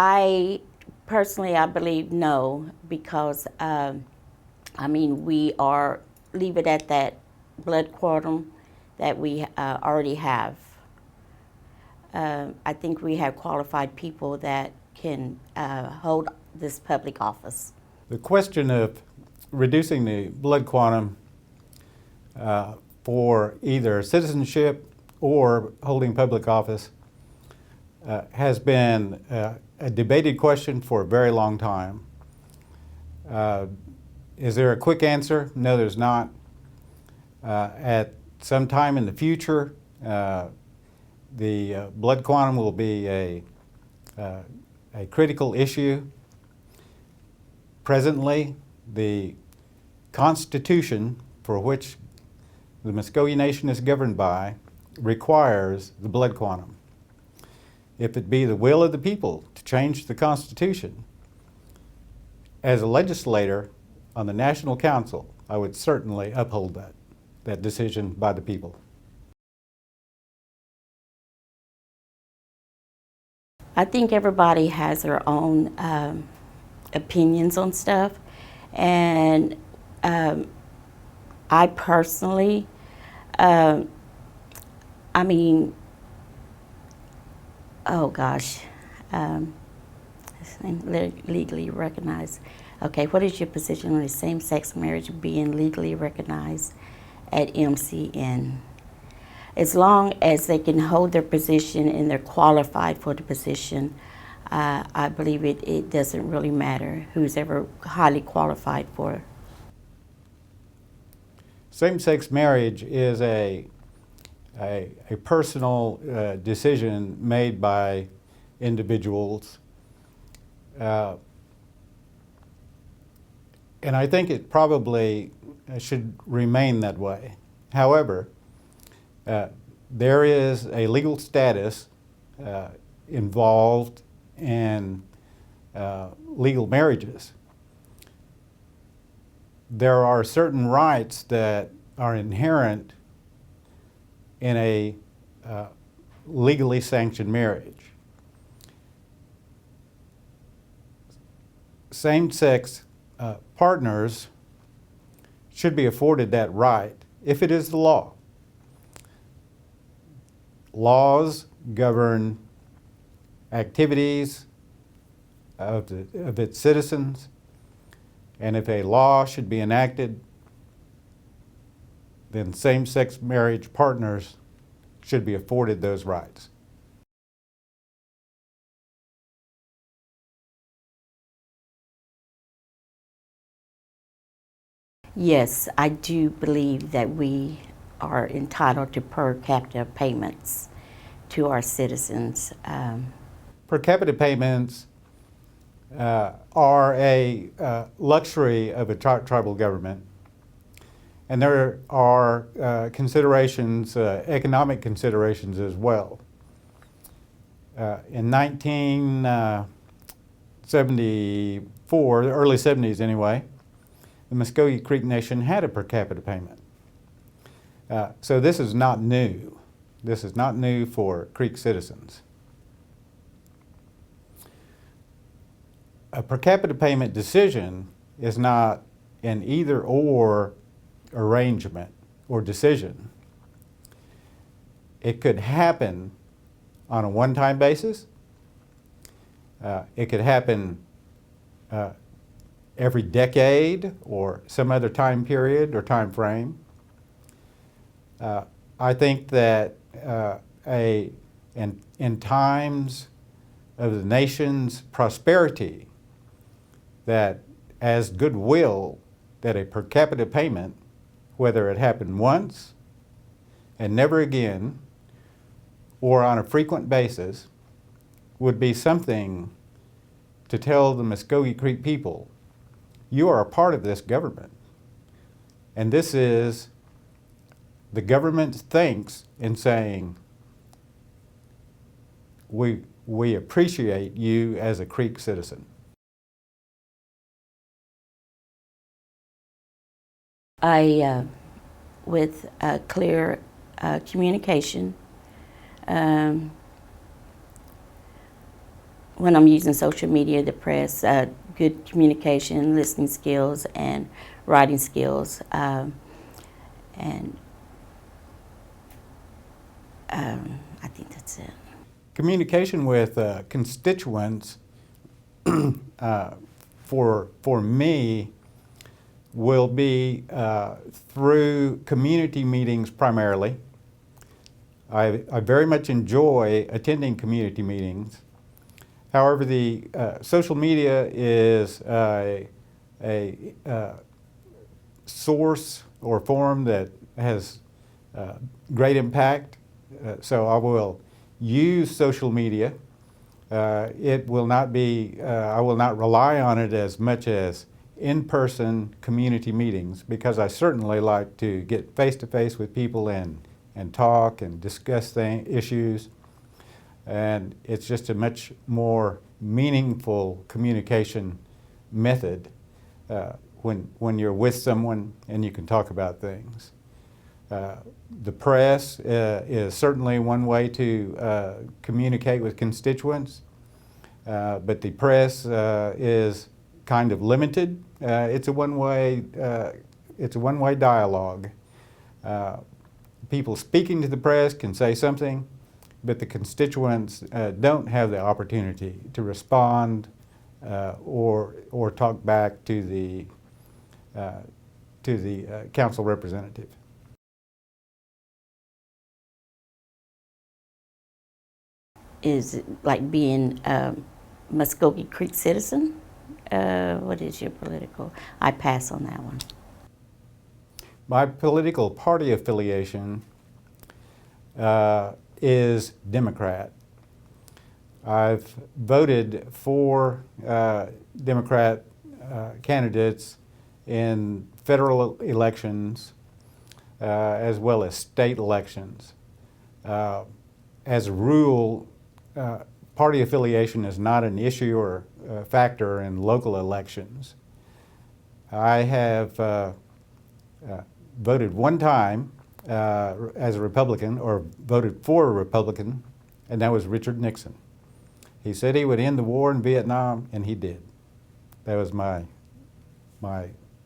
I personally, I believe no, because we leave it at that blood quorum that we already have. I think we have qualified people that can hold this public office. The question of reducing the blood quantum for either citizenship or holding public office has been a debated question for a very long time. Is there a quick answer? No, there's not. At some time in the future, the blood quantum will be a critical issue. Presently, the Constitution for which the Muskogee Nation is governed by requires the blood quantum. If it be the will of the people to change the Constitution, as a legislator on the National Council, I would certainly uphold that decision by the people. I think everybody has their own opinions on stuff, and I personally, legally recognized. Okay, what is your position on the same-sex marriage being legally recognized at MCN? As long as they can hold their position and they're qualified for the position, I believe it doesn't really matter who's ever highly qualified for it. Same-sex marriage is a personal decision made by individuals, and I think it probably should remain that way. However, there is a legal status involved in legal marriages. There are certain rights that are inherent in a legally sanctioned marriage. Same-sex partners should be afforded that right if it is the law. Laws govern activities of its citizens, and if a law should be enacted, then same-sex marriage partners should be afforded those rights. Yes, I do believe that we are entitled to per capita payments to our citizens. Per capita payments are a luxury of a tribal government, and there are considerations, economic considerations as well. In 1974, the early 70s anyway, the Muskogee Creek Nation had a per capita payment. So this is not new. This is not new for Creek citizens. A per capita payment decision is not an either-or arrangement or decision. It could happen on a one-time basis. It could happen every decade or some other time period or time frame. I think that in times of the nation's prosperity, that as goodwill, that a per capita payment, whether it happened once and never again, or on a frequent basis, would be something to tell the Muskogee Creek people, you are a part of this government. And this is the government's thanks in saying, we appreciate you as a Creek citizen. With clear when I'm using social media, the press, good communication, listening skills, and writing skills. And I think that's it. Communication with constituents for me will be through community meetings primarily. I very much enjoy attending community meetings. However, the social media is a source or forum that has great impact. So I will use social media. It will not be, I will not rely on it as much as in-person community meetings, because I certainly like to get face-to-face with people and talk and discuss issues. And it's just a much more meaningful communication method when you're with someone and you can talk about things. The press is certainly one way to communicate with constituents, but the press is kind of limited. It's a one-way dialogue. People speaking to the press can say something, but the constituents don't have the opportunity to respond or talk back to the council representative. Is it like being a Muskogee Creek citizen? What is your political? I pass on that one. My political party affiliation is Democrat. I've voted for Democrat candidates in federal elections as well as state elections. As a rule, party affiliation is not an issue or factor in local elections. I have voted one time as a Republican, or voted for a Republican, and that was Richard Nixon. He said he would end the war in Vietnam, and he did. That was my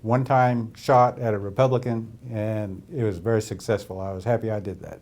one-time shot at a Republican, and it was very successful. I was happy I did that.